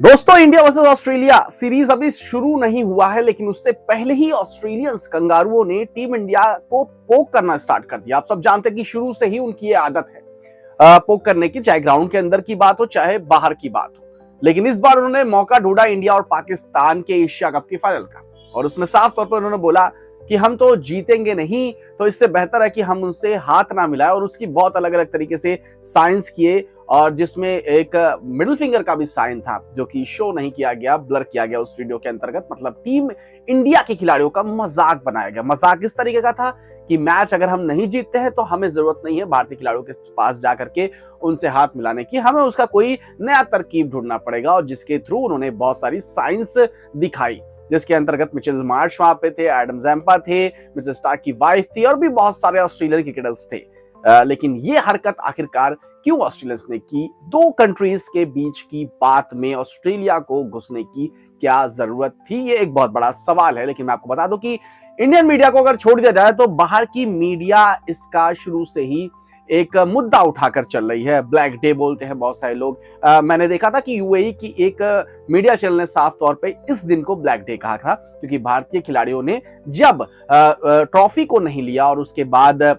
दोस्तों, India versus Australia series अभी शुरू नहीं हुआ है, लेकिन उससे पहले ही ऑस्ट्रेलियंस कंगारुओं ने टीम इंडिया को पोक करना स्टार्ट कर दिया। आप सब जानते हैं कि शुरू से ही उनकी ये आदत है पोक करने की, चाहे ग्राउंड के अंदर की बात हो चाहे बाहर की बात हो। लेकिन इस बार उन्होंने मौका ढूंढा इंडिया और पाकिस्तान के एशिया कप की फाइनल का, और उसमें साफ तौर पर उन्होंने बोला कि हम तो जीतेंगे नहीं, तो इससे बेहतर है कि हम उनसे हाथ ना मिलाएं। और उसकी बहुत अलग अलग तरीके से साइंस किए, और जिसमें एक मिडिल फिंगर का भी साइन था जो कि शो नहीं किया गया, ब्लर किया गया उस वीडियो के अंतर्गत। मतलब टीम इंडिया के खिलाड़ियों का मजाक बनाया गया। मजाक इस तरीके का था कि मैच अगर हम नहीं जीतते हैं तो हमें जरूरत नहीं है भारतीय खिलाड़ियों के पास जाकर के उनसे हाथ मिलाने की, हमें उसका कोई नया तरकीब ढूंढना पड़ेगा। और जिसके थ्रू उन्होंने बहुत सारी साइंस दिखाई, जिसके अंतर्गत मिचेल मार्श वहां पे थे, एडम जैम्पा थे, मिचेल स्टार्क की वाइफ थी, और भी बहुत सारे ऑस्ट्रेलियन क्रिकेटर्स थे। लेकिन ये हरकत आखिरकार क्यों ऑस्ट्रेलियंस ने की? दो कंट्रीज के बीच की बात में ऑस्ट्रेलिया को घुसने की क्या जरूरत थी? ये एक बहुत बड़ा सवाल है। लेकिन मैं आपको बता दूं कि इंडियन मीडिया को अगर छोड़ दिया जाए तो बाहर की मीडिया इसका शुरू से ही एक मुद्दा उठाकर चल रही है। ब्लैक डे बोलते हैं बहुत सारे लोग। मैंने देखा था कि यूएई की एक मीडिया चैनल ने साफ तौर पे इस दिन को ब्लैक डे कहा था, क्योंकि भारतीय खिलाड़ियों ने जब ट्रॉफी को नहीं लिया और उसके बाद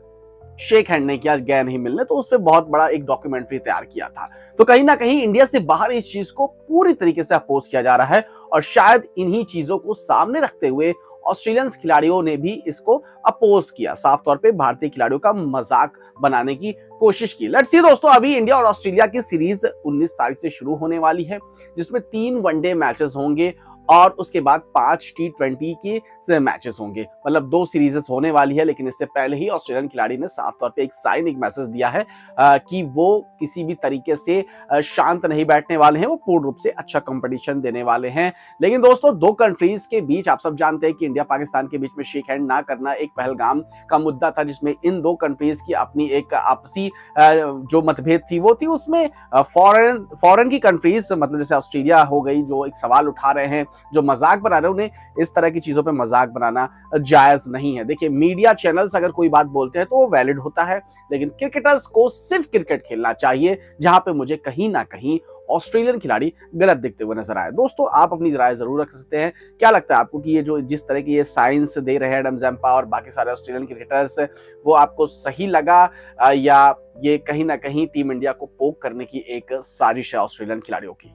शेक हैंड नहीं किया, गए नहीं मिलने, तो उस पर बहुत बड़ा एक डॉक्यूमेंट्री तैयार किया था। तो कहीं ना कहीं इंडिया से बाहर इस चीज को पूरी तरीके से अपोज किया जा रहा है, और शायद इन्हीं चीजों को सामने रखते हुए ऑस्ट्रेलियन खिलाड़ियों ने भी इसको अपोज किया, साफ तौर पे भारतीय खिलाड़ियों का मजाक बनाने की कोशिश की। लेट्स सी दोस्तों, अभी इंडिया और ऑस्ट्रेलिया की सीरीज 19 तारीख से शुरू होने वाली है, जिसमें 3 वनडे मैचेस होंगे और उसके बाद 5 T20 के मैचेस होंगे। मतलब 2 सीरीजेस होने वाली है। लेकिन इससे पहले ही ऑस्ट्रेलियन खिलाड़ी ने साफ तौर पे एक मैसेज दिया है कि वो किसी भी तरीके से शांत नहीं बैठने वाले हैं, वो पूर्ण रूप से अच्छा कंपटीशन देने वाले हैं। लेकिन दोस्तों, 2 कंट्रीज के बीच आप सब जानते हैं कि इंडिया पाकिस्तान के बीच में शेक हैंड ना करना एक पहलगाम का मुद्दा था, जिसमें इन 2 कंट्रीज की अपनी एक आपसी जो मतभेद थी वो थी। उसमें फॉरेन की कंट्रीज, मतलब जैसे ऑस्ट्रेलिया हो गई, जो एक सवाल उठा रहे हैं, जो मजाक बना रहे हैं, उन्हें इस तरह की चीजों पे मजाक बनाना जायज नहीं है। देखिए, मीडिया चैनल्स अगर कोई बात बोलते हैं तो वो वैलिड होता है, लेकिन क्रिकेटर्स को सिर्फ क्रिकेट खेलना चाहिए, जहां पे मुझे कहीं ना कहीं ऑस्ट्रेलियन खिलाड़ी गलत दिखते हुए नजर आए। दोस्तों, आप अपनी राय जरूर रख सकते हैं। क्या लगता है आपको कि ये जो जिस तरह की ये साइंस दे रहे हैं एडम जैम्पा और बाकी सारे ऑस्ट्रेलियन क्रिकेटर्स, वो आपको सही लगा, या ये कहीं ना कहीं टीम इंडिया को पोक करने की एक साजिश है ऑस्ट्रेलियन खिलाड़ियों की?